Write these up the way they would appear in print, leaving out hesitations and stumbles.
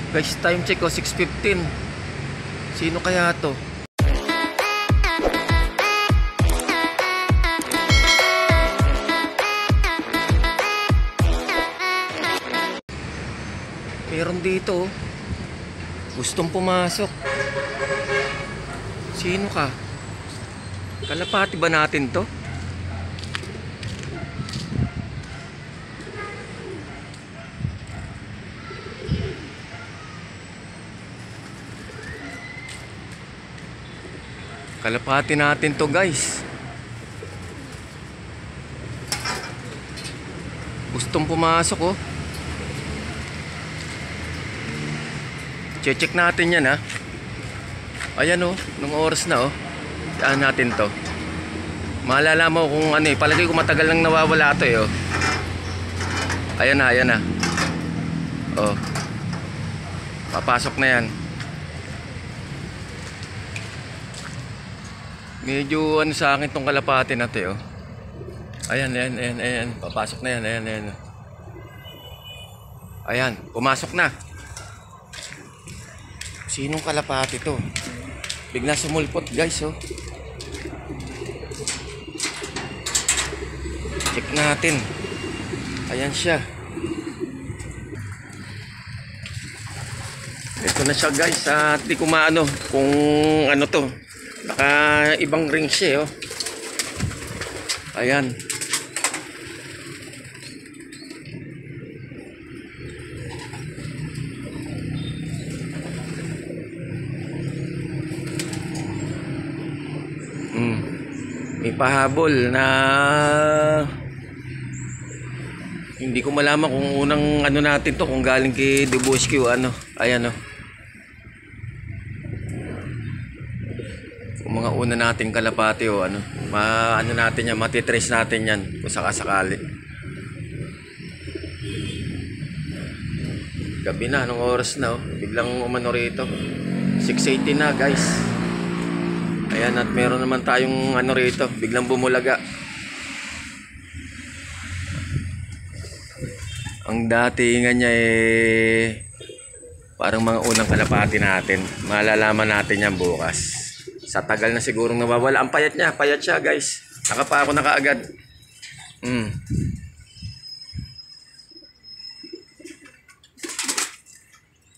Guys, time check 6:15. Sino kaya to? Meron dito. Gustong pumasok. Sino ka? Kalapati ba natin to? Kalapati natin to, guys. Gustong pumasok, oh. Check natin yan, ha. Ayan, oh. Nung oras na, oh. Saan natin to. Maalala mo kung ano, eh. Palagi ko matagal nang nawawala to, eh, oh. Ayan na, ayan na. Oh. Papasok na yan. Medyo ano sa akin tong kalapati na to, oh. Ayan, ayan, ayan, ayan. Papasok na yan, ayan, ayan. Ayan, pumasok na. Sinong kalapati to? Bigla sumulpot, guys, oh. Check natin. Ayan siya. Ito na siya, guys. At di ko maano kung ano to. Naka ibang ring siya, oh. Ayan. May pahabol na hindi ko malaman kung unang ano natin to, kung galing kay Duboski o ano. Ayan, oh. Kung mga una nating kalapati o ano, ano natin yan, matitrace natin yan kung sakasakali. Gabi na, anong oras na, oh. Biglang umano rito. 6:80 na, guys. Ayan, at meron naman tayong ano rito, biglang bumulaga. Ang datingan niya eh parang mga unang kalapati natin. Malalaman natin yan bukas. Sa tagal na sigurong nawawala. Ang payat niya, payat siya, guys. Nakapako na kaagad.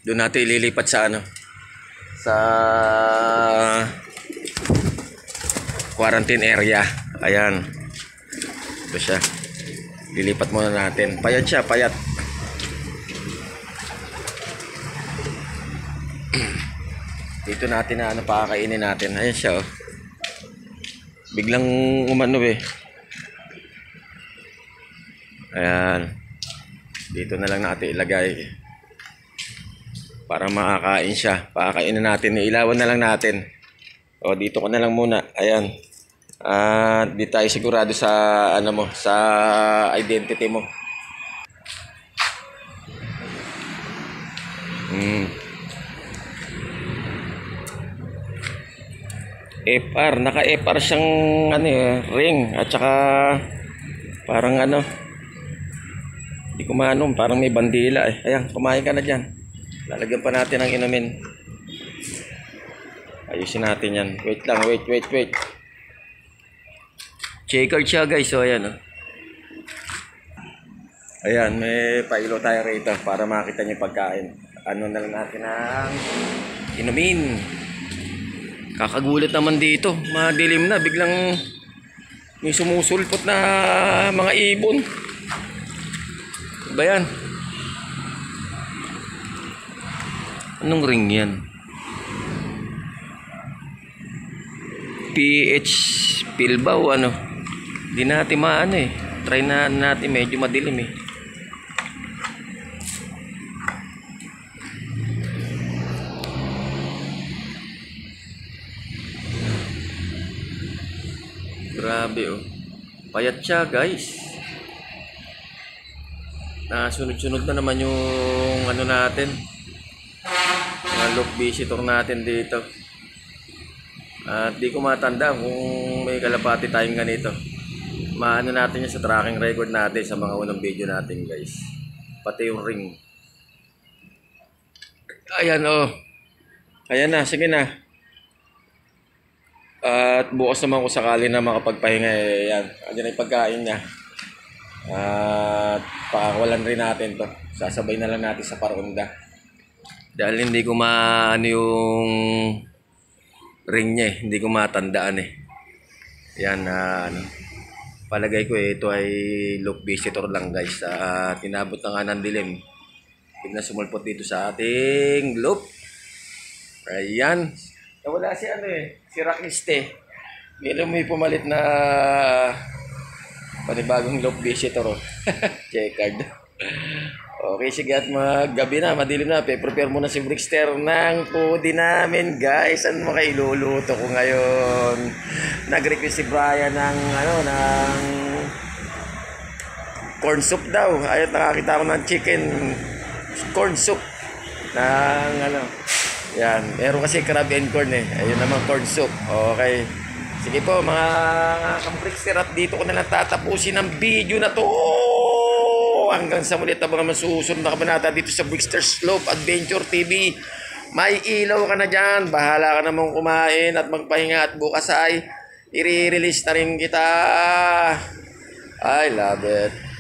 Doon natin ililipat sa ano, sa quarantine area. Ayan. Ito siya. Lilipat muna natin. Payat siya, payat. Dito natin na ano, pakakainin natin. Ayan siya, oh. Biglang umano, eh. Ayan. Dito na lang natin ilagay para makakain siya. Pakakainin natin. Ilawan na lang natin. O, dito ko na lang muna. Ayan. Di tayo sigurado sa ano mo, sa identity mo. FR, naka FR siyang ano, ring at saka parang ano, di ko maano, parang may bandila, eh. Ayan, kumain ka na diyan. Lalagyan pa natin ng inumin. Ayusin natin yan. Wait lang, wait. Checkered siya, guys. So, ayan, oh. Ayan, may pailo tayo rito para makita niyo pagkain. Ano na lang natin ang inumin. Kakagulat naman dito. Madilim na. Biglang may sumusulpot na mga ibon. Ba yan? Anong ring yan? PH Pilba o ano? Di natin maano, eh. Try na natin, medyo madilim, eh. Grabe, oh. Payat siya, guys. Sunod-sunod na naman yung ano natin, mga look visitor natin dito. At di ko matanda kung may kalapati tayong ganito. Maano natin yan sa tracking record natin sa mga unang video natin, guys. Pati yung ring. Ayan, oh. Ayan na, sige na. At bukas naman kung sakali na makapagpahinga, eh, yan. Ayan na yung pagkain niya. At pakawalan rin natin to. Sasabay na lang natin sa paronda. Dahil hindi ko maano yung ring niya eh. Hindi ko matandaan eh. Yan, ano. Palagay ko eh, ito ay loop visitor lang guys. Tinabot na nga ng dilim. Bigla sumulpot dito sa ating loop. Ayan. Nawala si ano eh, si Rakiste. Meron may pumalit na panibagong loop visitor. Checkered. Okay, sige at maggabi na, madilim na. Prepare muna si Brickster ng pudi namin, guys. Ano mo kayo iluluto ko ngayon? Nag-request si Brian ng ng corn soup daw. Ayun, nakakita ko ng chicken corn soup ng yan, meron kasi crab and corn eh. Ayun naman corn soup. Okay. Sige po mga kamprikster, at dito ko na lang tatapusin ang video na to. Hanggang sa muli na mga masusunod na kabanata dito sa Brickster Slope Adventure TV. May ilaw ka na dyan. Bahala ka namang kumain at magpahinga, at bukas ay i-release na rin kita. I love it.